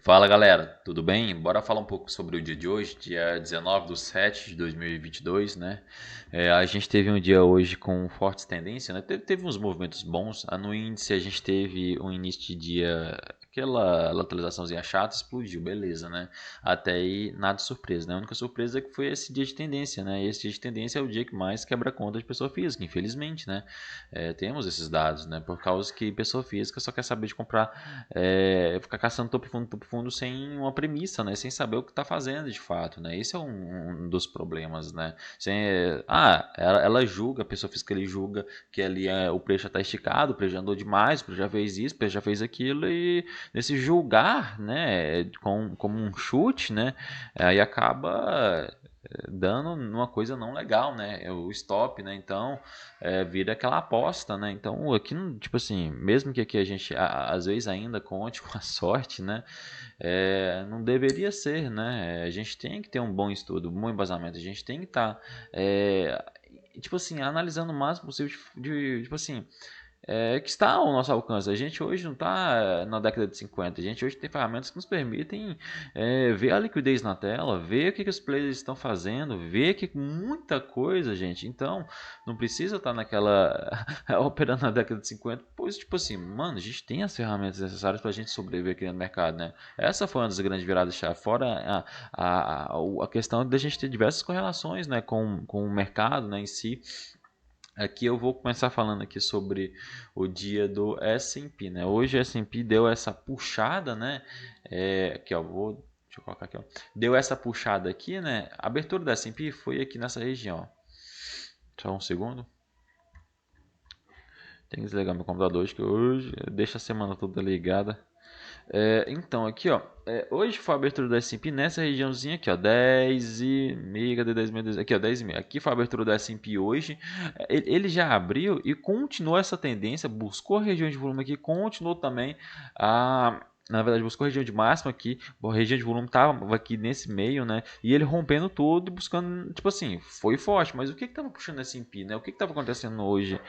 Fala galera, tudo bem? Bora falar um pouco sobre o dia de hoje, dia 19/7 de 2022, né? A gente teve um dia hoje com fortes tendências, né? Teve uns movimentos bons. No índice a gente teve um início de dia, aquela lateralizaçãozinha chata, explodiu, beleza, né? Até aí nada de surpresa, né? A única surpresa é que foi esse dia de tendência, né? E esse dia de tendência é o dia que mais quebra conta de pessoa física, infelizmente, né? Temos esses dados, né? Por causa que pessoa física só quer saber de comprar, ficar caçando topo fundo sem uma premissa, né? Sem saber o que está fazendo de fato, né? Esse é um dos problemas, né? Ela julga, a pessoa física ele julga que ali o preço já está esticado, o preço já andou demais, o preço já fez isso, o preço já fez aquilo, e nesse julgar, né, como um chute, né, aí acaba dando numa coisa não legal, né? É o stop, né? Então, vira aquela aposta, né? Então, aqui, tipo assim, mesmo que aqui a gente às vezes ainda conte com a sorte, né? Não deveria ser, né? A gente tem que ter um bom estudo, um bom embasamento, a gente tem que estar, tipo assim, analisando o máximo possível tipo assim, que está ao nosso alcance. A gente hoje não está na década de 50. A gente hoje tem ferramentas que nos permitem ver a liquidez na tela, ver o que os players estão fazendo, ver que muita coisa, gente. Então, não precisa estar naquela operando na década de 50. Pois, tipo assim, mano, a gente tem as ferramentas necessárias para a gente sobreviver aqui no mercado, né? Essa foi uma das grandes viradas-chave. Fora a questão de a gente ter diversas correlações, né, com o mercado, né, em si. Aqui eu vou começar falando aqui sobre o dia do S&P, né? Hoje o S&P deu essa puxada, né? Aqui, ó, deixa eu colocar aqui, ó. Deu essa puxada aqui, né? A abertura do S&P foi aqui nessa região, ó. Só um segundo. Tem que desligar meu computador hoje, que hoje deixa a semana toda ligada. Então, aqui, ó, hoje foi a abertura do S&P nessa regiãozinha aqui, ó, 10,5, cadê 10,5? Aqui, ó, 10,5. Aqui foi a abertura do S&P hoje. Ele já abriu e continuou essa tendência, buscou a região de volume aqui, continuou também a... Na verdade, buscou a região de máxima aqui, a região de volume estava aqui nesse meio, né? E ele rompendo tudo e buscando, tipo assim, foi forte. Mas o que estava puxando esse S&P, né? O que estava acontecendo hoje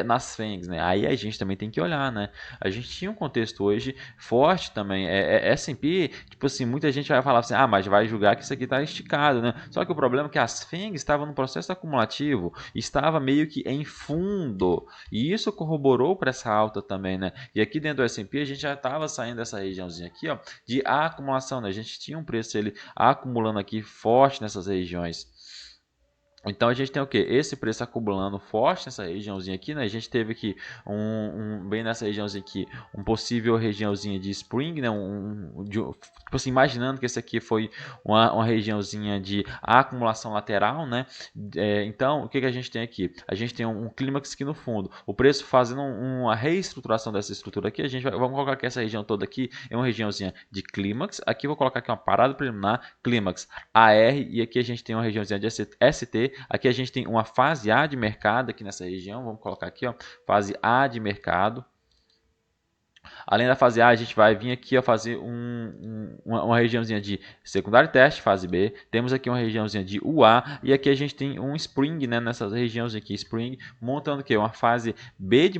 nas FANGs, né? Aí a gente também tem que olhar, né? A gente tinha um contexto hoje forte também. S&P, tipo assim, muita gente vai falar assim, mas vai julgar que isso aqui está esticado, né? Só que o problema é que as FANGs estavam no processo acumulativo, estava meio que em fundo, e isso corroborou para essa alta também, né? E aqui dentro do S&P a gente já estava saindo dessa regiãozinha aqui, ó, de acumulação, né? A gente tinha um preço ele acumulando aqui forte nessas regiões. Então a gente tem o que? Esse preço acumulando forte nessa regiãozinha aqui, né? A gente teve aqui bem nessa regiãozinha aqui, um possível regiãozinha de spring, né? Tipo assim, imaginando que esse aqui foi uma regiãozinha de acumulação lateral, né? Então, o que a gente tem aqui? A gente tem um clímax aqui no fundo. O preço fazendo uma reestruturação dessa estrutura aqui. Vamos colocar aqui essa região toda aqui é uma regiãozinha de clímax. Aqui eu vou colocar aqui uma parada preliminar, clímax AR, e aqui a gente tem uma regiãozinha de ST. Aqui a gente tem uma fase A de mercado aqui nessa região. Vamos colocar aqui, ó, fase A de mercado. Além da fase A, a gente vai vir aqui a fazer uma regiãozinha de secundário teste, fase B. Temos aqui uma regiãozinha de UA e aqui a gente tem um Spring, né, nessas regiões aqui, Spring, montando aqui uma fase B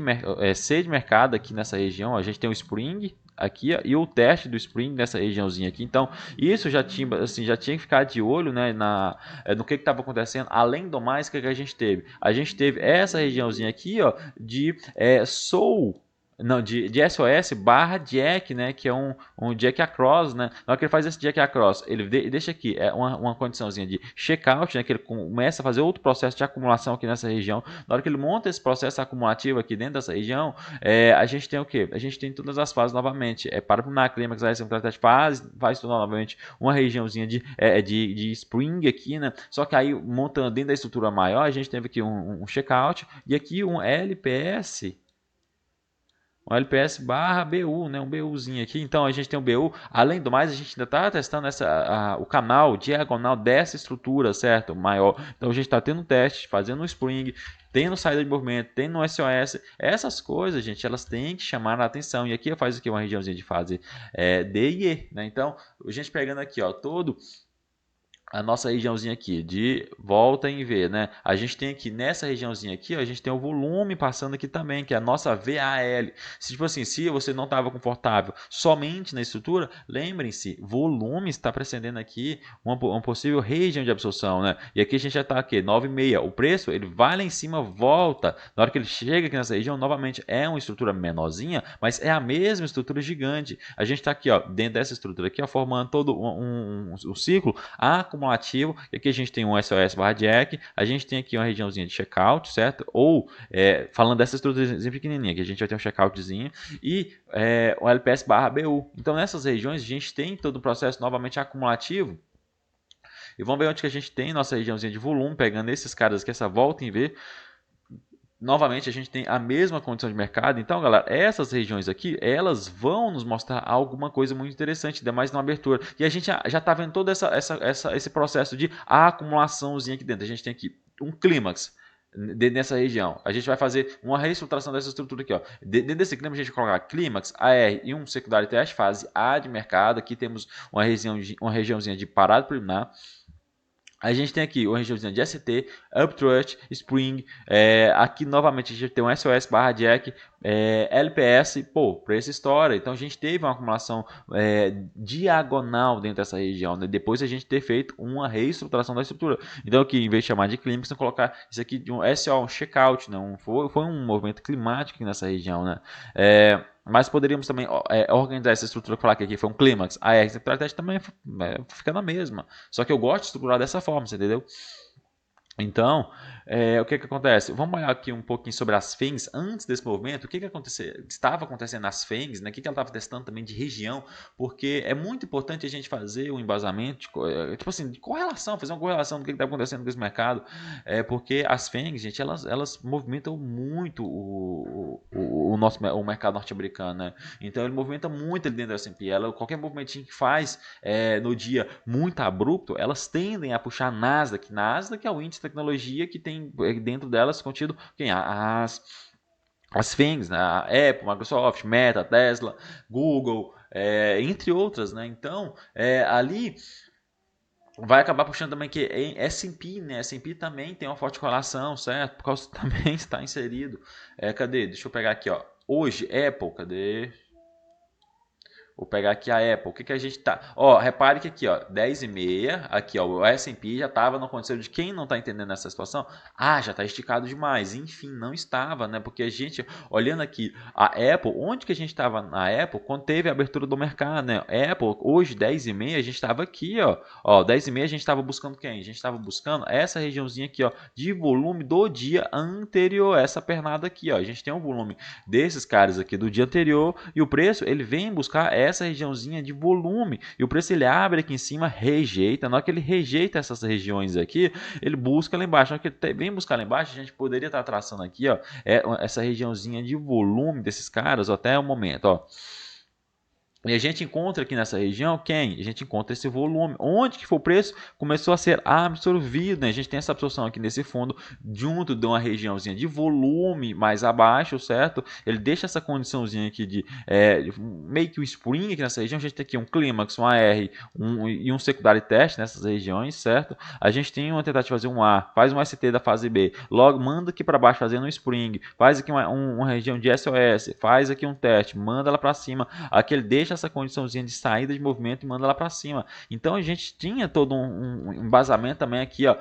C de mercado aqui nessa região. Ó, a gente tem o Spring aqui e o teste do Spring nessa regiãozinha aqui. Então, isso já tinha, assim, já tinha que ficar de olho, né, no que estava acontecendo. Além do mais, o que a gente teve? A gente teve essa regiãozinha aqui, ó, de Soul. Não, de SOS barra Jack, né? Que é um Jack Across, né? Na hora que ele faz esse Jack Across, ele deixa aqui uma condiçãozinha de checkout, né? Que ele começa a fazer outro processo de acumulação aqui nessa região. Na hora que ele monta esse processo acumulativo aqui dentro dessa região, a gente tem o quê? A gente tem todas as fases novamente. Para na clímax, faz tudo novamente uma regiãozinha de spring aqui, né? Só que aí, montando dentro da estrutura maior, a gente teve aqui um checkout e aqui um LPS. Um LPS barra BU, né? Um BUzinho aqui. Então a gente tem um BU. Além do mais, a gente ainda está testando o canal diagonal dessa estrutura, certo? Maior. Então a gente está tendo um teste, fazendo um Spring, tendo saída de movimento, tendo um SOS. Essas coisas, gente, elas têm que chamar a atenção. E aqui eu faço aqui uma regiãozinha de fase D e E, né? Então, a gente pegando aqui, ó, todo a nossa regiãozinha aqui de volta em V, né? A gente tem aqui nessa regiãozinha aqui, ó, a gente tem o volume passando aqui também, que é a nossa VAL. Se tipo assim, se você não estava confortável somente na estrutura, lembrem-se, volume está precedendo aqui uma possível região de absorção, né? E aqui a gente já está aqui 9,6. O preço ele vai lá em cima, volta. Na hora que ele chega aqui nessa região, novamente é uma estrutura menorzinha, mas é a mesma estrutura gigante. A gente está aqui, ó, dentro dessa estrutura aqui, ó, formando todo um ciclo acumulativo. E aqui a gente tem um SOS barra Jack, a gente tem aqui uma regiãozinha de checkout, certo? Ou, falando dessa estruturazinha pequenininha, que a gente vai ter um checkoutzinho e o LPS barra BU. Então, nessas regiões, a gente tem todo o processo novamente acumulativo. E vamos ver onde que a gente tem nossa regiãozinha de volume, pegando esses caras aqui, essa volta em V. Novamente, a gente tem a mesma condição de mercado. Então, galera, essas regiões aqui, elas vão nos mostrar alguma coisa muito interessante, ainda mais na abertura. E a gente já está vendo todo esse processo de acumulaçãozinha aqui dentro. A gente tem aqui um clímax nessa região. A gente vai fazer uma reestruturação dessa estrutura aqui. Ó. Dentro desse clímax, a gente vai colocar clímax, AR e um secundário teste, fase A de mercado. Aqui temos uma regiãozinha de parado preliminar. A gente tem aqui uma regiãozinha de ST, Uptrust, Spring, aqui novamente a gente tem um SOS barra Jack, LPS, pô, preço história. Então a gente teve uma acumulação diagonal dentro dessa região, né? Depois de a gente ter feito uma reestruturação da estrutura. Então aqui, em vez de chamar de clímax, vamos colocar isso aqui de um SO, um checkout, né? Foi um movimento climático nessa região, né? Mas poderíamos também organizar essa estrutura, falar que aqui foi um clímax. A estratégia também fica na mesma. Só que eu gosto de estruturar dessa forma, você entendeu? Então, o que acontece? Vamos olhar aqui um pouquinho sobre as FENGs. Antes desse movimento, o que estava acontecendo nas FENGs, né? O que ela estava testando também de região, porque é muito importante a gente fazer um embasamento, tipo assim, de correlação, fazer uma correlação do que está acontecendo com esse mercado, porque as FENGs, gente, elas movimentam muito o mercado norte-americano, né? Então, ele movimenta muito ali dentro da S&P. Qualquer movimentinho que faz no dia muito abrupto, elas tendem a puxar a Nasdaq. Nasdaq é o índice de tecnologia que tem dentro delas contido as FANGs, né? A Apple, Microsoft, Meta, Tesla, Google, entre outras, né? Então, ali vai acabar puxando também que S&P, né? S&P também tem uma forte correlação, certo? Por causa também está inserido. Cadê? Deixa eu pegar aqui, ó. Hoje, Apple, cadê? Vou pegar aqui a Apple. O que, que a gente tá... Ó, repare que aqui, ó, 10,5. Aqui, ó, o S&P já estava no condição de quem não está entendendo essa situação. Ah, já está esticado demais. Enfim, não estava, né? Porque a gente, olhando aqui, a Apple, onde que a gente estava na Apple quando teve a abertura do mercado, né? Apple, hoje, 10,5, a gente estava aqui, ó. Ó, 10,5 a gente estava buscando quem? A gente estava buscando essa regiãozinha aqui, ó, de volume do dia anterior. Essa pernada aqui, ó. A gente tem um volume desses caras aqui do dia anterior e o preço, ele vem buscar essa regiãozinha de volume e o preço ele abre aqui em cima, rejeita. Na hora que ele rejeita essas regiões aqui, ele busca lá embaixo. Na hora que ele vem buscar lá embaixo, a gente poderia estar traçando aqui, ó, essa regiãozinha de volume desses caras ó, até o momento, ó. E a gente encontra aqui nessa região quem? A gente encontra esse volume. Onde que foi o preço? Começou a ser absorvido. Né? A gente tem essa absorção aqui nesse fundo, junto de uma regiãozinha de volume mais abaixo, certo? Ele deixa essa condiçãozinha aqui de meio que o spring aqui nessa região. A gente tem aqui um clímax, um AR e um secundário teste nessas regiões, certo? A gente tem uma tentativa de fazer um A, faz um ST da fase B, logo manda aqui para baixo fazendo um spring, faz aqui uma região de SOS, faz aqui um teste, manda ela para cima. Aqui ele deixa essa condiçãozinha de saída de movimento e manda lá para cima. Então a gente tinha todo um embasamento também aqui, ó,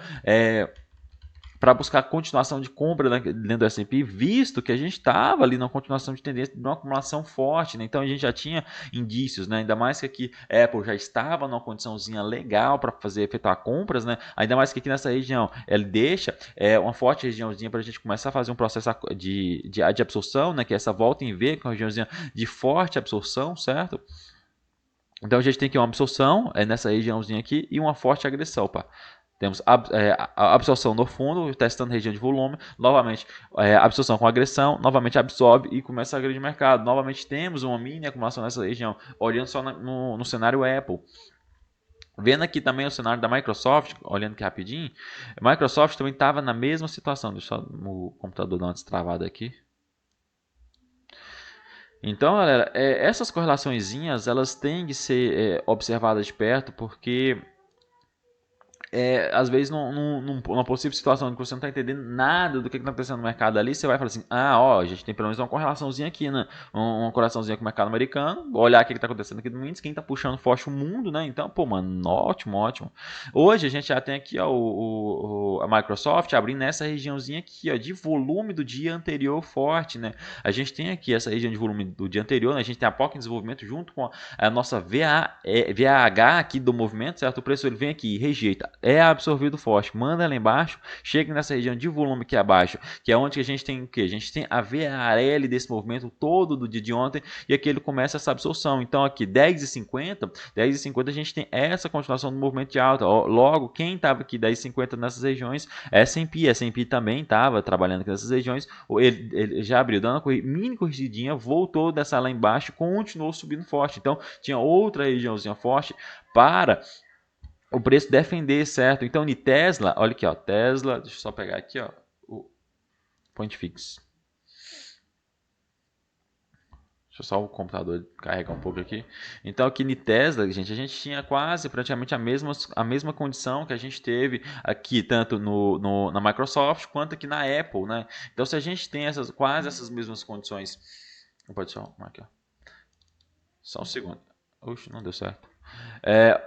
para buscar continuação de compra dentro do S&P, visto que a gente estava ali na continuação de tendência de uma acumulação forte, né? Então a gente já tinha indícios, né? Ainda mais que aqui Apple já estava numa condiçãozinha legal para efetuar compras, né? Ainda mais que aqui nessa região ele deixa uma forte regiãozinha para a gente começar a fazer um processo de absorção, né? Que é essa volta em V, com a regiãozinha de forte absorção, certo? Então a gente tem aqui uma absorção nessa regiãozinha aqui e uma forte agressão, pá. Temos a absorção no fundo, testando região de volume, novamente absorção com agressão, novamente absorve e começa a agredir o mercado. Novamente temos uma mini acumulação nessa região, olhando só no cenário Apple. Vendo aqui também o cenário da Microsoft, olhando aqui rapidinho, a Microsoft também estava na mesma situação. Deixa eu só o computador dar uma destravada aqui. Então, galera, essas correlaçõezinhas, elas têm que ser observadas de perto, porque às vezes numa possível situação em que você não está entendendo nada do que está acontecendo no mercado ali, você vai falar assim, a gente tem pelo menos uma correlaçãozinha aqui, né? Uma correlaçãozinha com o mercado americano, olhar o que está acontecendo aqui no índice, quem está puxando forte o mundo, né? Então, pô, mano, ótimo, ótimo. Hoje a gente já tem aqui, ó, a Microsoft abrindo nessa regiãozinha aqui, ó, de volume do dia anterior forte, né? A gente tem aqui essa região de volume do dia anterior, né? A gente tem a POC em desenvolvimento junto com a nossa VAH aqui do movimento, certo? O preço ele vem aqui, rejeita, é absorvido forte, manda lá embaixo, chega nessa região de volume aqui abaixo, que é onde a gente tem o que? A gente tem a VAL desse movimento todo do dia de ontem, e aqui ele começa essa absorção. Então aqui 10,50 a gente tem essa continuação do movimento de alta. Logo, quem estava aqui 10,50 nessas regiões, S&P também estava trabalhando aqui nessas regiões, ele já abriu, dando uma mini corrigidinha, voltou dessa lá embaixo, continuou subindo forte. Então tinha outra regiãozinha forte para o preço defender, certo? Então, de Tesla, olha aqui, ó, Tesla, deixa eu só pegar aqui, ó, o point fix. Deixa eu só o computador carregar um pouco aqui. Então, aqui no Tesla, gente, a gente tinha quase, praticamente a mesma condição que a gente teve aqui, tanto na Microsoft, quanto aqui na Apple, né? Então, se a gente tem quase essas mesmas condições... Pode só, aqui, ó. Só um segundo. Oxe, não deu certo.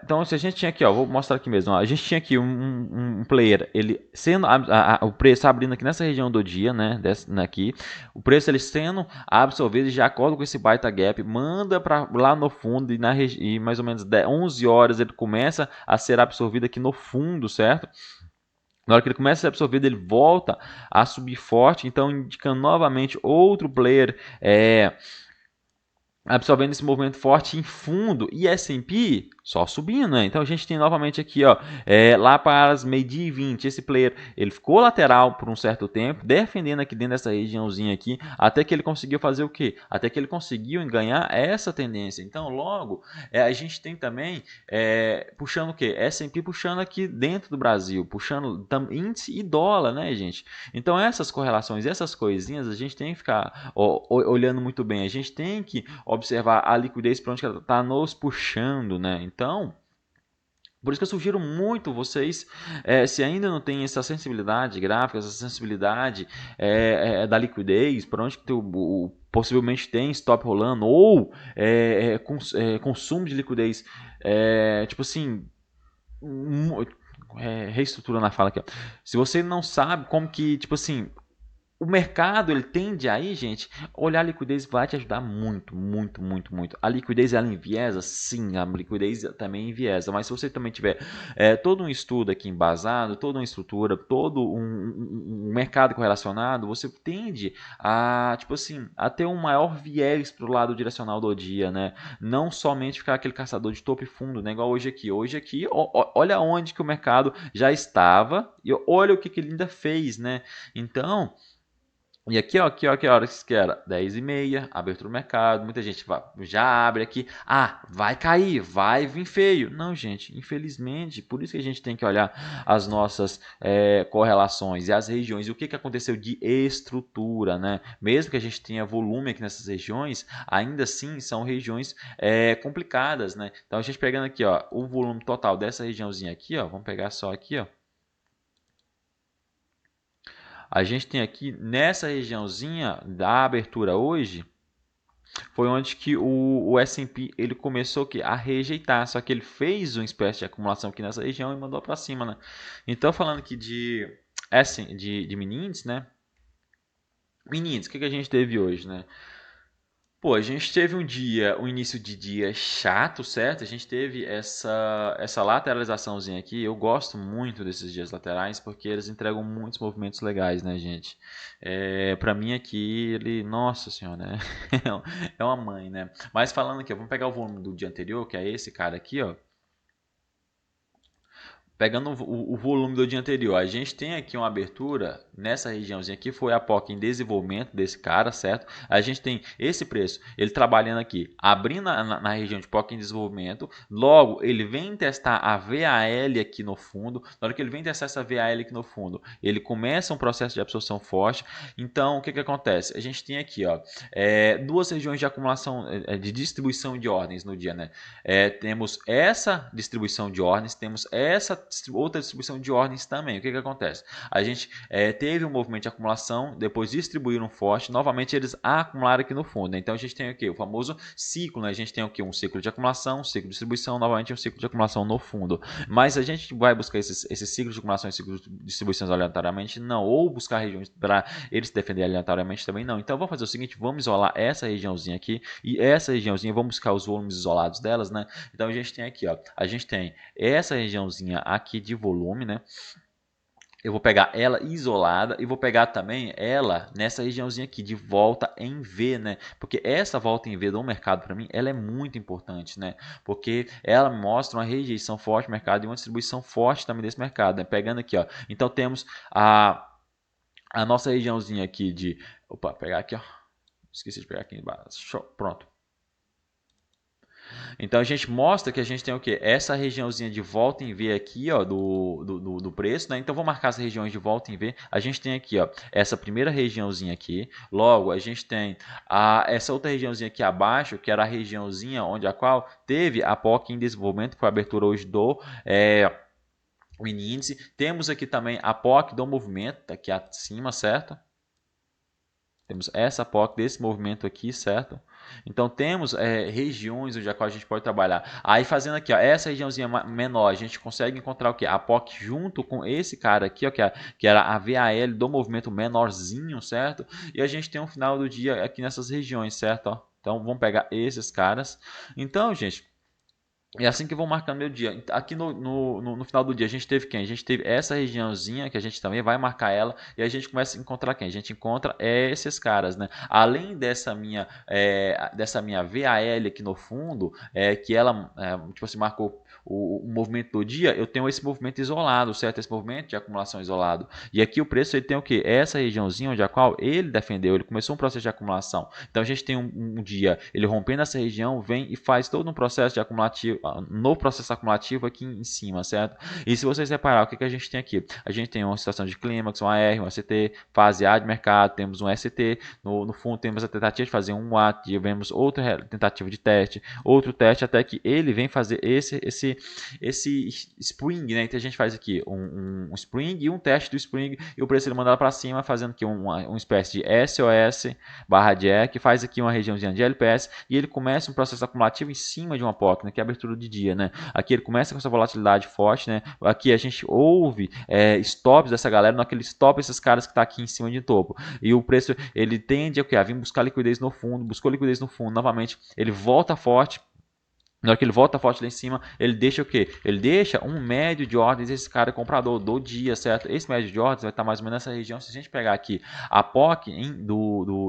Então, se a gente tinha aqui, ó, vou mostrar aqui mesmo. Ó, a gente tinha aqui um player, ele sendo o preço abrindo aqui nessa região do dia, né, aqui, o preço ele sendo absorvido, já acorda com esse baita gap, manda para lá no fundo e mais ou menos 11 horas ele começa a ser absorvido aqui no fundo, certo? Na hora que ele começa a ser absorvido, ele volta a subir forte, então indicando novamente outro player absorvendo esse movimento forte em fundo, e S&P só subindo, né? Então a gente tem novamente aqui, ó, lá para as meio-dia e 20, esse player, ele ficou lateral por um certo tempo, defendendo aqui dentro dessa regiãozinha aqui, até que ele conseguiu fazer o quê? Até que ele conseguiu ganhar essa tendência. Então logo, a gente tem também, puxando o quê? S&P puxando aqui dentro do Brasil, puxando índice e dólar, né, gente? Então essas correlações, essas coisinhas, a gente tem que ficar olhando muito bem, a gente tem que observar a liquidez para onde ela está nos puxando, né? Então, por isso que eu sugiro muito vocês, se ainda não tem essa sensibilidade gráfica, essa sensibilidade da liquidez, para onde que possivelmente tem stop rolando, ou consumo de liquidez, tipo assim, reestruturando a fala aqui, ó. Se você não sabe como que, tipo assim, o mercado ele tende aí, gente, olhar a liquidez vai te ajudar muito, muito, muito, muito. A liquidez ela enviesa? Sim, a liquidez também enviesa, mas se você também tiver todo um estudo aqui embasado, toda uma estrutura, todo um mercado correlacionado, você tende a, tipo assim, a ter um maior viés para o lado direcional do dia, né? Não somente ficar aquele caçador de topo e fundo, né? Igual hoje aqui. Hoje aqui, olha onde que o mercado já estava e olha o que ele ainda fez, né? Então... E aqui, ó, que hora que era? 10h30, abertura do mercado, muita gente já abre aqui, vai cair, vai vir feio. Não, gente, infelizmente, por isso que a gente tem que olhar as nossas correlações e as regiões, e o que aconteceu de estrutura, né? Mesmo que a gente tenha volume aqui nessas regiões, ainda assim são regiões complicadas, né? Então a gente pegando aqui, ó, o volume total dessa regiãozinha aqui, ó, vamos pegar só aqui, ó. A gente tem aqui nessa regiãozinha da abertura hoje, foi onde que o S&P ele começou a rejeitar, só que ele fez uma espécie de acumulação aqui nessa região e mandou para cima, né? Então falando aqui de mini índice, né? Mini índice, o que a gente teve hoje, né? Pô, a gente teve um início de dia chato, certo? A gente teve essa lateralizaçãozinha aqui. Eu gosto muito desses dias laterais porque eles entregam muitos movimentos legais, né, gente? Pra mim aqui, nossa senhora, né? É uma mãe, né? Mas falando aqui, ó, vamos pegar o volume do dia anterior, que é esse cara aqui, ó. Pegando o volume do dia anterior, a gente tem aqui uma abertura nessa regiãozinha aqui foi a POC em desenvolvimento desse cara, certo? A gente tem esse preço, ele trabalhando aqui, abrindo na região de POC em desenvolvimento, logo ele vem testar a VAL aqui no fundo, na hora que ele vem testar essa VAL aqui no fundo, ele começa um processo de absorção forte. Então, o que acontece? A gente tem aqui, ó, duas regiões de acumulação, de distribuição de ordens no dia, né? Temos essa distribuição de ordens, temos essa outra distribuição de ordens também. O que acontece? A gente teve um movimento de acumulação, depois distribuíram forte, novamente eles acumularam aqui no fundo, né? Então a gente tem aqui o famoso ciclo, né? A gente tem aqui um ciclo de acumulação, um ciclo de distribuição, novamente um ciclo de acumulação no fundo. Mas a gente vai buscar esses ciclos de acumulação e ciclos de distribuição aleatoriamente? Não. Ou buscar regiões para eles se defender aleatoriamente também? Não. Então vamos fazer o seguinte, vamos isolar essa regiãozinha aqui e essa regiãozinha, vamos buscar os volumes isolados delas, né? Então a gente tem aqui, ó, a gente tem essa regiãozinha aqui de volume, né? Eu vou pegar ela isolada e vou pegar também ela nessa regiãozinha aqui de volta em V, né? Porque essa volta em V do mercado para mim, ela é muito importante, né? Porque ela mostra uma rejeição forte do mercado e uma distribuição forte também desse mercado, né? Pegando aqui, ó. Então temos a nossa regiãozinha aqui de... Opa, pegar aqui, ó. Esqueci de pegar aqui embaixo. Pronto. Então a gente mostra que a gente tem o que? Essa regiãozinha de volta em V aqui, ó, do preço, né? Então vou marcar as regiões de volta em V. A gente tem aqui, ó, essa primeira regiãozinha aqui. Logo a gente tem essa outra regiãozinha aqui abaixo, que era a regiãozinha onde a qual teve a POC em desenvolvimento, que foi a abertura hoje do mini índice. Temos aqui também a POC do movimento, tá aqui acima, certo? Temos essa POC desse movimento aqui, certo? Então temos regiões onde a gente pode trabalhar. Aí fazendo aqui, ó, essa regiãozinha menor, a gente consegue encontrar o que? A POC junto com esse cara aqui, ó, que era a VAL do movimento menorzinho, certo? E a gente tem um final do dia aqui nessas regiões, certo? Ó, então vamos pegar esses caras. Então, gente... É assim que eu vou marcando meu dia. Aqui no final do dia a gente teve quem? A gente teve essa regiãozinha que a gente também vai marcar ela e a gente começa a encontrar quem? A gente encontra esses caras, né? Além dessa minha VAL aqui no fundo, que ela tipo assim, marcou o movimento do dia, eu tenho esse movimento isolado, certo? Esse movimento de acumulação isolado. E aqui o preço ele tem o que? Essa regiãozinha onde a qual ele defendeu, ele começou um processo de acumulação. Então a gente tem um dia, ele rompendo essa região, vem e faz todo um processo de acumulativo, no processo acumulativo aqui em cima, certo? E se vocês reparar, o que a gente tem aqui? A gente tem uma situação de clímax, um AR, um ST, fase A de mercado, temos um ST, no fundo temos a tentativa de fazer um A, tivemos outra tentativa de teste, outro teste, até que ele vem fazer esse spring, né? Então a gente faz aqui um spring e um teste do spring e o preço ele manda para cima, fazendo aqui uma espécie de SOS barra Jack, que faz aqui uma regiãozinha de LPS e ele começa um processo acumulativo em cima de uma POC, né? Que é a abertura de dia, né? Aqui ele começa com essa volatilidade forte, né? Aqui a gente ouve stops dessa galera, naquele stop esses caras que está aqui em cima de topo. E o preço ele tende a vir buscar liquidez no fundo, buscou liquidez no fundo, novamente ele volta forte. Na hora que ele volta forte lá em cima, ele deixa o quê? Ele deixa um médio de ordens, esse cara é comprador do dia, certo? Esse médio de ordens vai estar mais ou menos nessa região. Se a gente pegar aqui a POC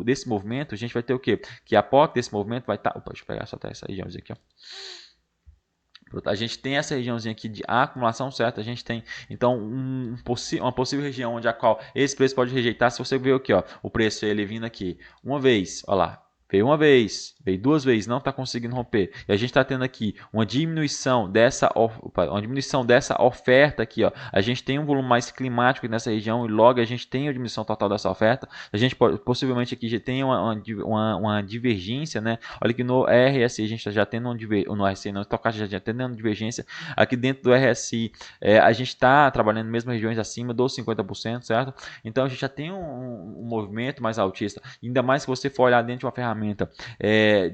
desse movimento, a gente vai ter o quê? Que a POC desse movimento vai estar... Opa, deixa eu pegar só até essa regiãozinha aqui, ó. A gente tem essa regiãozinha aqui de acumulação, certo? A gente tem, então, uma possível região onde a qual esse preço pode rejeitar. Se você ver aqui, ó, o preço ele vindo aqui uma vez, ó lá, veio uma vez, veio duas vezes, não está conseguindo romper. E a gente está tendo aqui uma diminuição dessa oferta aqui, ó. A gente tem um volume mais climático nessa região e logo a gente tem a diminuição total dessa oferta. A gente possivelmente aqui já tem uma divergência, né? Olha que no RSI a gente está já tendo no RSI não, Stochastic já tendo uma divergência. Aqui dentro do RSI a gente está trabalhando mesmo regiões acima dos 50%, certo? Então a gente já tem um movimento mais altista. Ainda mais se você for olhar dentro de uma ferramenta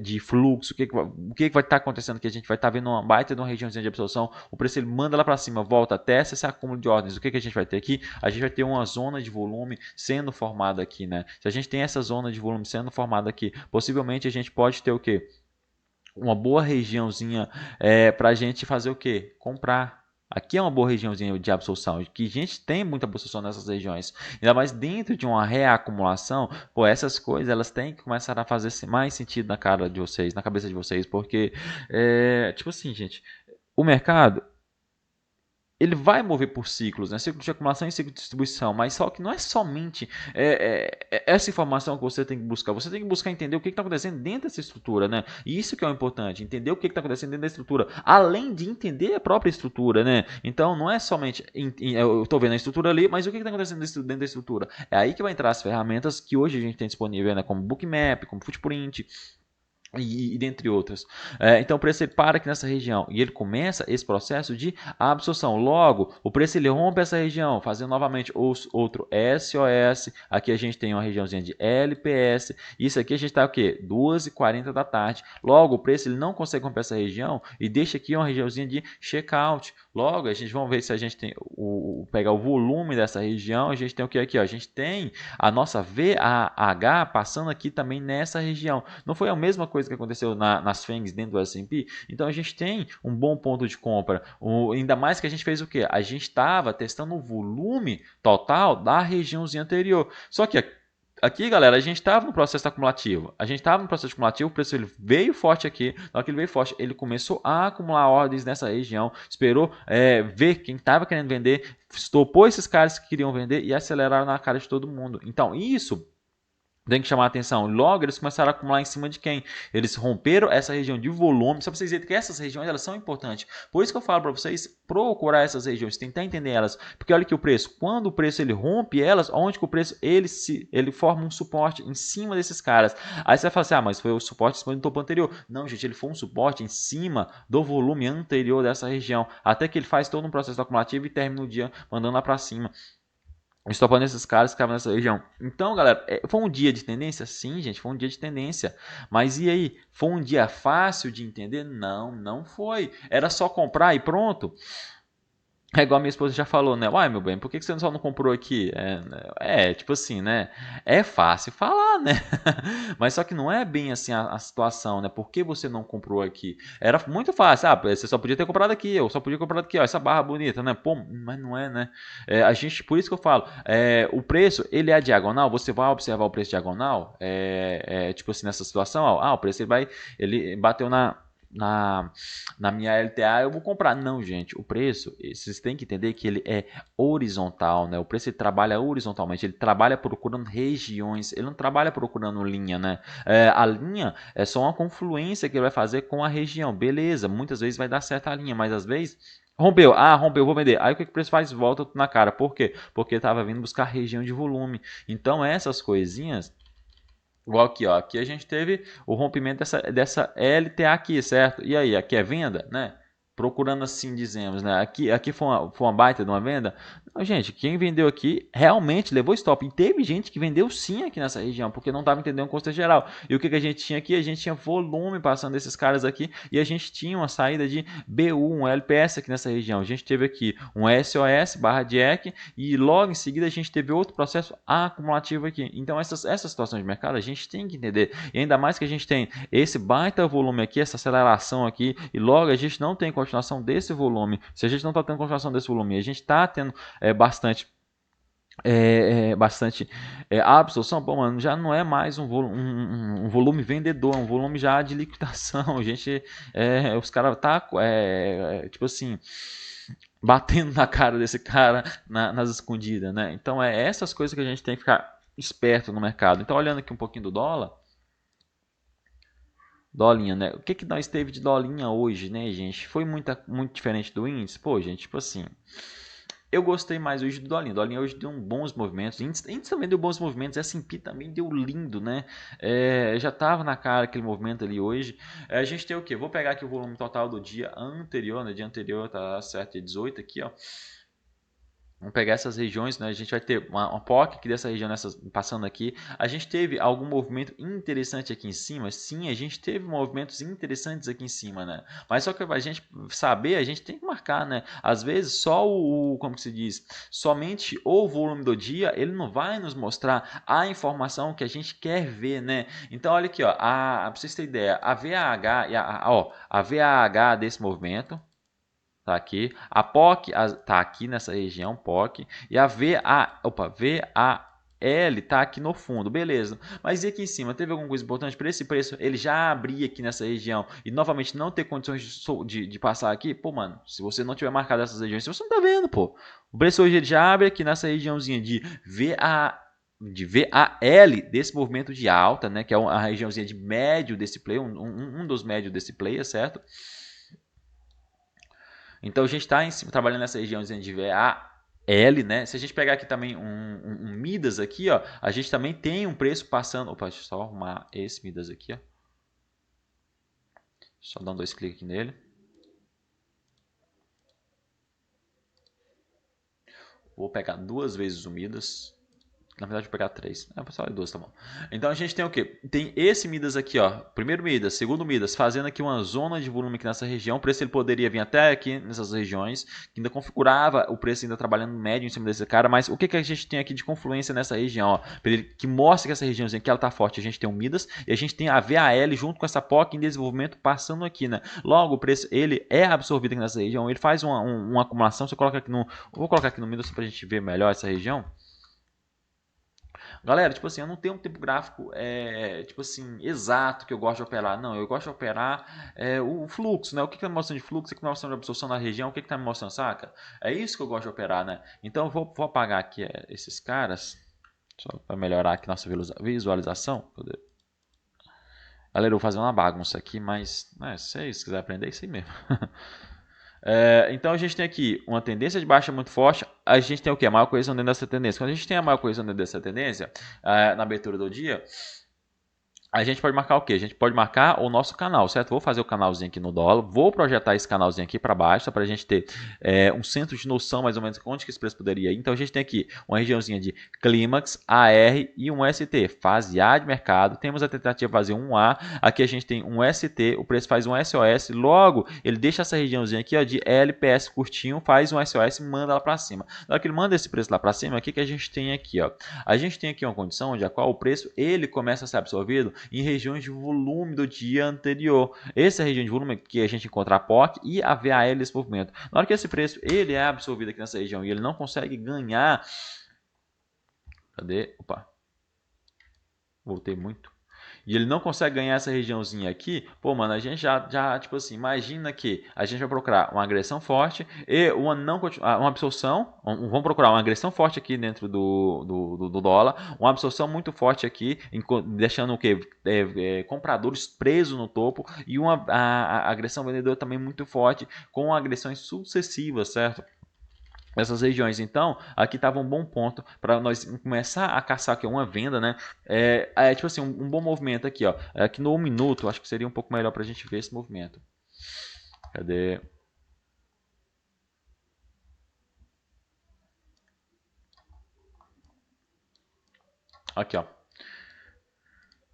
de fluxo, o que vai estar acontecendo aqui? A gente vai estar vendo uma baita de uma regiãozinha de absorção, o preço ele manda lá para cima, volta, testa esse acúmulo de ordens. O que a gente vai ter aqui? A gente vai ter uma zona de volume sendo formada aqui, né? Se a gente tem essa zona de volume sendo formada aqui, possivelmente a gente pode ter o quê? Uma boa regiãozinha para a gente fazer o quê? Comprar. Aqui é uma boa regiãozinha de absorção, que a gente tem muita absorção nessas regiões. Ainda mais dentro de uma reacumulação, pô, essas coisas elas têm que começar a fazer mais sentido na cara de vocês, na cabeça de vocês, porque, tipo assim, gente, o mercado, ele vai mover por ciclos, né? Ciclo de acumulação e ciclo de distribuição, mas só que não é somente essa informação que você tem que buscar. Você tem que buscar entender o que está acontecendo dentro dessa estrutura, né? E isso que é o importante, entender o que está acontecendo dentro da estrutura, além de entender a própria estrutura, né? Então não é somente eu estou vendo a estrutura ali, mas o que está acontecendo dentro da estrutura? É aí que vai entrar as ferramentas que hoje a gente tem disponível, né? Como Bookmap, como Footprint, e dentre outras. Então o preço ele para aqui nessa região e ele começa esse processo de absorção. Logo, o preço ele rompe essa região, fazendo novamente outro SOS. Aqui a gente tem uma regiãozinha de LPS. Isso aqui a gente está o quê? 2h40 da tarde. Logo, o preço ele não consegue romper essa região e deixa aqui uma regiãozinha de checkout. Logo, a gente vai ver se a gente tem pegar o volume dessa região. A gente tem o que aqui? Ó? A gente tem a nossa VAH passando aqui também nessa região. Não foi a mesma coisa que aconteceu nas FANGs dentro do S&P? Então a gente tem um bom ponto de compra. Ainda mais que a gente fez o quê? A gente estava testando o volume total da regiãozinha anterior. Só que aqui, galera, a gente estava no processo acumulativo. O preço ele veio forte aqui. Na hora que ele veio forte, ele começou a acumular ordens nessa região. Esperou ver quem estava querendo vender, estopou esses caras que queriam vender e aceleraram na cara de todo mundo. Então, isso tem que chamar a atenção. Logo, eles começaram a acumular em cima de quem? Eles romperam essa região de volume. Só para vocês verem que essas regiões elas são importantes. Por isso que eu falo para vocês procurar essas regiões, tentar entender elas. Porque olha que o preço, quando o preço ele rompe elas, onde que o preço ele forma um suporte em cima desses caras. Aí você vai falar assim, mas foi o suporte em cima do topo anterior. Não, gente, ele foi um suporte em cima do volume anterior dessa região. Até que ele faz todo um processo acumulativo e termina o dia mandando lá para cima. Estopando esses caras que estavam nessa região. Então, galera, foi um dia de tendência? Sim, gente, foi um dia de tendência. Mas e aí? Foi um dia fácil de entender? Não, não foi. Era só comprar e pronto. É igual a minha esposa já falou, né? Uai, meu bem, por que você só não comprou aqui? Tipo assim, né? É fácil falar, né? Mas só que não é bem assim a situação, né? Por que você não comprou aqui? Era muito fácil. Você só podia ter comprado aqui, eu só podia ter comprado aqui, ó, essa barra bonita, né? Pô, mas não é, né? Por isso que eu falo, o preço, ele é diagonal, você vai observar o preço diagonal, tipo assim, nessa situação, ó, o preço ele bateu na minha LTA, eu vou comprar. Não, gente, o preço, vocês têm que entender que ele é horizontal, né? O preço ele trabalha horizontalmente, ele trabalha procurando regiões, ele não trabalha procurando linha, né? A linha é só uma confluência que ele vai fazer com a região, beleza, muitas vezes vai dar certo a linha, mas às vezes rompeu, vou vender. Aí o que o preço faz? Volta na cara. Por quê? Porque estava vindo buscar região de volume. Então essas coisinhas igual aqui, ó. Aqui a gente teve o rompimento dessa LTA aqui, certo? E aí, aqui é venda, né? Procurando assim, dizemos, né? Aqui foi uma baita de uma venda. Não, gente, quem vendeu aqui realmente levou stop. E teve gente que vendeu sim aqui nessa região, porque não estava entendendo o custo geral. E o que a gente tinha aqui? A gente tinha volume passando desses caras aqui e a gente tinha uma saída de BU, um LPS aqui nessa região. A gente teve aqui um SOS barra Jack e logo em seguida a gente teve outro processo acumulativo aqui. Então essa situação de mercado a gente tem que entender. E ainda mais que a gente tem esse baita volume aqui, essa aceleração aqui e logo a gente não tem continuação desse volume. Se a gente não está tendo continuação desse volume, a gente está tendo bastante absorção, pô, mano, já não é mais um volume vendedor, é um volume já de liquidação. A gente, os caras tá tipo assim, batendo na cara desse cara nas escondidas, né? Então essas coisas que a gente tem que ficar esperto no mercado. Então olhando aqui um pouquinho do dólar, dolinha, né? O que nós teve de dolinha hoje, né, gente? Foi muito diferente do índice? Pô, gente, tipo assim, eu gostei mais hoje do dolinha. Dolinha hoje deu bons movimentos. Índice também deu bons movimentos. S&P também deu lindo, né? Já tava na cara aquele movimento ali hoje. A gente tem o quê? Vou pegar aqui o volume total do dia anterior, né? Dia anterior tá certo, dia 18 aqui, ó. Vamos pegar essas regiões, né? A gente vai ter uma POC aqui dessa região passando aqui. A gente teve algum movimento interessante aqui em cima? Sim, a gente teve movimentos interessantes aqui em cima, né? Mas só que a gente saber, a gente tem que marcar, né? Às vezes só como que se diz, somente o volume do dia, ele não vai nos mostrar a informação que a gente quer ver, né? Então olha aqui, ó, para vocês terem ideia, a VAH e a VAH desse movimento tá aqui, a POC tá aqui nessa região, POC, e a VAH L tá aqui no fundo, beleza. Mas e aqui em cima, teve alguma coisa importante? Para esse preço, ele já abrir aqui nessa região e novamente não ter condições de passar aqui, pô, mano, se você não tiver marcado essas regiões, você não tá vendo, pô. O preço hoje ele já abre aqui nessa regiãozinha de VAL desse movimento de alta, né, que é a regiãozinha de médio desse play, um dos médios desse player, certo? Então a gente está trabalhando nessa regiãozinha de VAL, né? Se a gente pegar aqui também um Midas aqui, ó, a gente também tem um preço passando. Opa, deixa eu só arrumar esse Midas aqui, ó. Só dar 2 cliques aqui nele. Vou pegar 2 vezes o Midas. Na verdade, vou pegar 3. Só 2, tá bom. Então a gente tem o quê? Tem esse Midas aqui, ó. Primeiro Midas, segundo Midas, fazendo aqui uma zona de volume aqui nessa região. O preço ele poderia vir até aqui nessas regiões, que ainda configurava o preço ainda trabalhando médio em cima desse cara. Mas o que a gente tem aqui de confluência nessa região, ó? Que mostra que essa regiãozinha aqui ela tá forte. A gente tem o Midas e a gente tem a VAL junto com essa POC em desenvolvimento passando aqui, né? Logo, o preço ele é absorvido aqui nessa região. Ele faz uma acumulação. Você coloca aqui no. Vou colocar aqui no Midas só pra gente ver melhor essa região. Galera, tipo assim, eu não tenho um tempo gráfico, tipo assim, exato que eu gosto de operar. Não, eu gosto de operar o fluxo, né? O que está me mostrando de fluxo, o que está me mostrando de absorção na região, o que está me mostrando, saca? É isso que eu gosto de operar, né? Então eu vou apagar aqui esses caras, só para melhorar aqui nossa visualização. Galera, eu vou fazer uma bagunça aqui, mas se vocês quiserem aprender, é isso aí mesmo. Então a gente tem aqui uma tendência de baixa muito forte. A gente tem o que? A maior correção dentro dessa tendência. Quando a gente tem a maior correção dentro dessa tendência, na abertura do dia, a gente pode marcar o quê? A gente pode marcar o nosso canal, certo? Vou fazer o canalzinho aqui no dólar, vou projetar esse canalzinho aqui para baixo, só para a gente ter um centro de noção mais ou menos onde que esse preço poderia ir. Então a gente tem aqui uma regiãozinha de clímax, AR e um ST, fase A de mercado. Temos a tentativa de fazer um A, aqui a gente tem um ST, o preço faz um SOS, logo ele deixa essa regiãozinha aqui ó, de LPS curtinho, faz um SOS e manda lá para cima. Na hora que ele manda esse preço lá para cima, o que a gente tem aqui? Ó? A gente tem aqui uma condição onde a qual o preço ele começa a ser absorvido em regiões de volume do dia anterior. Essa é a região de volume que a gente encontra a POC e a VAL desse movimento. Na hora que esse preço ele é absorvido aqui nessa região e ele não consegue ganhar... Cadê? Opa. Voltei muito. E ele não consegue ganhar essa regiãozinha aqui, pô, mano, a gente já tipo assim, imagina que a gente vai procurar uma agressão forte e uma absorção, vamos procurar uma agressão forte aqui dentro do dólar, uma absorção muito forte aqui, deixando o que? Compradores presos no topo e a agressão vendedora também muito forte, com agressões sucessivas, certo? Essas regiões. Então, aqui estava um bom ponto para nós começar a caçar aqui uma venda, né? Tipo assim, um bom movimento aqui, ó. Aqui no 1 minuto, acho que seria um pouco melhor para a gente ver esse movimento. Cadê? Aqui, ó.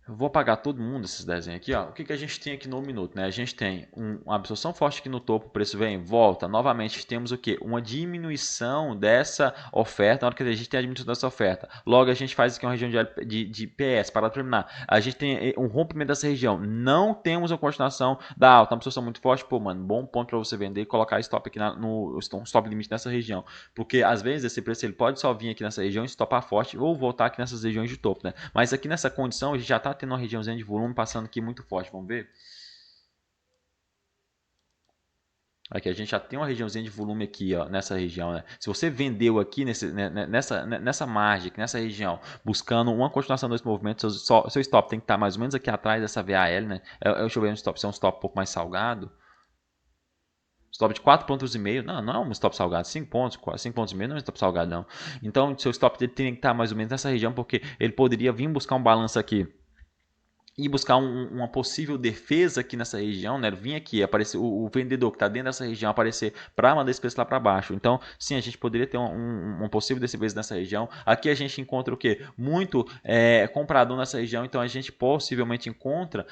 Eu vou apagar todo mundo esses desenhos aqui, ó. O que a gente tem aqui no 1 minuto, né? A gente tem uma absorção forte aqui no topo, o preço vem, volta. Novamente temos o que? Uma diminuição dessa oferta. Na hora que a gente tem a diminuição dessa oferta, logo a gente faz aqui uma região de PS para terminar. A gente tem um rompimento dessa região. Não temos a continuação da alta. Uma absorção muito forte, pô, mano, bom ponto para você vender e colocar stop aqui no stop limite nessa região. Porque às vezes esse preço ele pode só vir aqui nessa região e stopar forte ou voltar aqui nessas regiões de topo, né? Mas aqui nessa condição a gente já está tendo uma regiãozinha de volume passando aqui muito forte, vamos ver? Aqui a gente já tem uma regiãozinha de volume aqui, ó, nessa região, né? Se você vendeu aqui nessa margem, nessa região, buscando uma continuação desse movimento, seu stop tem que estar mais ou menos aqui atrás dessa VAL, né? Deixa eu ver um stop, se é um stop um pouco mais salgado. Stop de 4,5 pontos. Não é um stop salgado. 5 pontos, 5,5 pontos não é um stop salgado, não. Então, seu stop tem que estar mais ou menos nessa região, porque ele poderia vir buscar um balanço aqui e buscar uma possível defesa aqui nessa região, né? Vir aqui, aparecer o vendedor que está dentro dessa região aparecer para mandar esse preço lá para baixo. Então, sim, a gente poderia ter uma possível defesa nessa região. Aqui a gente encontra o que? Muito comprador nessa região, então a gente possivelmente encontra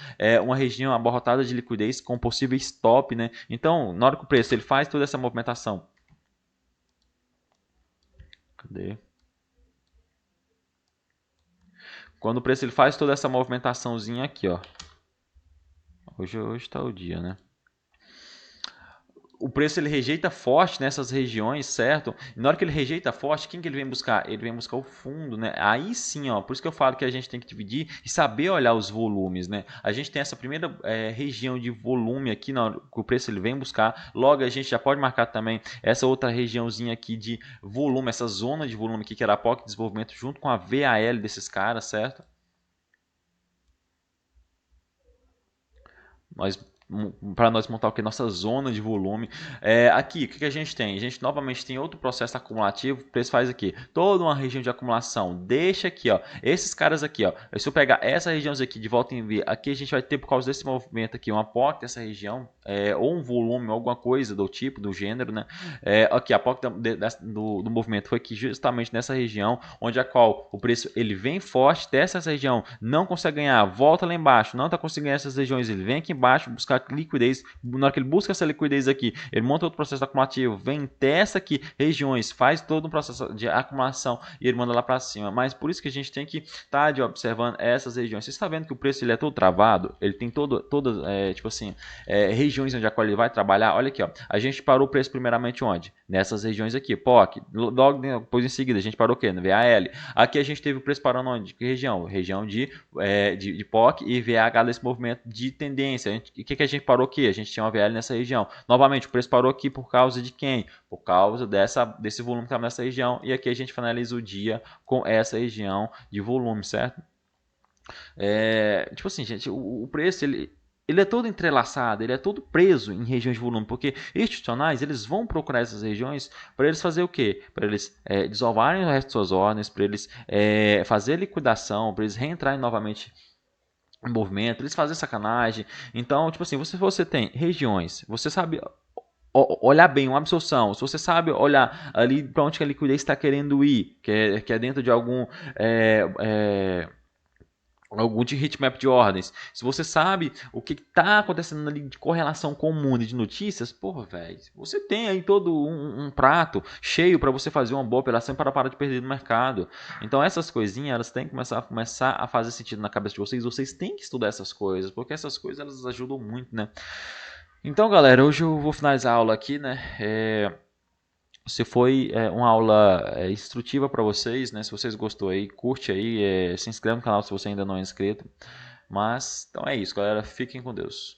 uma região abarrotada de liquidez com possível stop, né? Então, na hora que o preço ele faz toda essa movimentação. Cadê? Quando o preço ele faz toda essa movimentaçãozinha aqui, ó. Hoje está o dia, né? o preço ele rejeita forte nessas regiões, certo? E na hora que ele rejeita forte, quem que ele vem buscar? Ele vem buscar o fundo, né? Aí sim, ó, por isso que eu falo que a gente tem que dividir e saber olhar os volumes, né? A gente tem essa primeira região de volume aqui, na hora que o preço ele vem buscar, logo a gente já pode marcar também essa outra regiãozinha aqui de volume, essa zona de volume aqui que era a POC de desenvolvimento junto com a VAL desses caras, certo? Nós para nós montar o que? Nossa zona de volume. Aqui, o que a gente tem? A gente novamente tem outro processo acumulativo. O preço faz aqui toda uma região de acumulação. Deixa aqui, ó, esses caras aqui, ó. Se eu pegar essa região aqui de volta em V, aqui a gente vai ter por causa desse movimento aqui uma POC dessa região, ou um volume, alguma coisa do tipo, do gênero, né? Aqui a POC do movimento foi aqui justamente nessa região, onde a qual o preço ele vem forte, testa essa região, não consegue ganhar, volta lá embaixo, não está conseguindo ganhar essas regiões, ele vem aqui embaixo buscar liquidez. Na hora que ele busca essa liquidez aqui, ele monta outro processo acumulativo, vem, testa aqui regiões, faz todo um processo de acumulação e ele manda lá para cima. Mas por isso que a gente tem que estar observando essas regiões. Você está vendo que o preço ele é todo travado, ele tem todas tipo assim, regiões onde a qual ele vai trabalhar. Olha aqui, ó, a gente parou o preço primeiramente onde? Nessas regiões aqui, POC. Logo depois em seguida a gente parou o quê? No VAL. Aqui a gente teve o preço parando onde? Que região? Região de POC e VH desse movimento de tendência. O que a gente parou aqui? A gente tinha uma VL nessa região. Novamente, o preço parou aqui por causa de quem? Por causa desse volume que estava nessa região. E aqui a gente finaliza o dia com essa região de volume, certo? Tipo assim, gente, o preço ele é todo entrelaçado, ele é todo preso em regiões de volume, porque institucionais eles vão procurar essas regiões para eles fazer o quê? Para eles desovarem o resto de suas ordens, para eles fazer liquidação, para eles reentrarem novamente movimento, eles fazem sacanagem. Então, tipo assim, você tem regiões, você sabe olhar bem uma absorção, se você sabe olhar ali para onde que a liquidez está querendo ir, que é dentro de algum de heatmap de ordens. Se você sabe o que está acontecendo ali de correlação com o mundo e de notícias, porra, velho, você tem aí todo um prato cheio para você fazer uma boa operação para parar de perder no mercado. Então essas coisinhas, elas têm que começar a fazer sentido na cabeça de vocês. Vocês têm que estudar essas coisas, porque essas coisas elas ajudam muito, né? Então, galera, hoje eu vou finalizar a aula aqui, né? Se foi uma aula instrutiva para vocês, né? Se vocês gostou aí, curte aí, se inscreve no canal se você ainda não é inscrito. Mas, então é isso, galera. Fiquem com Deus.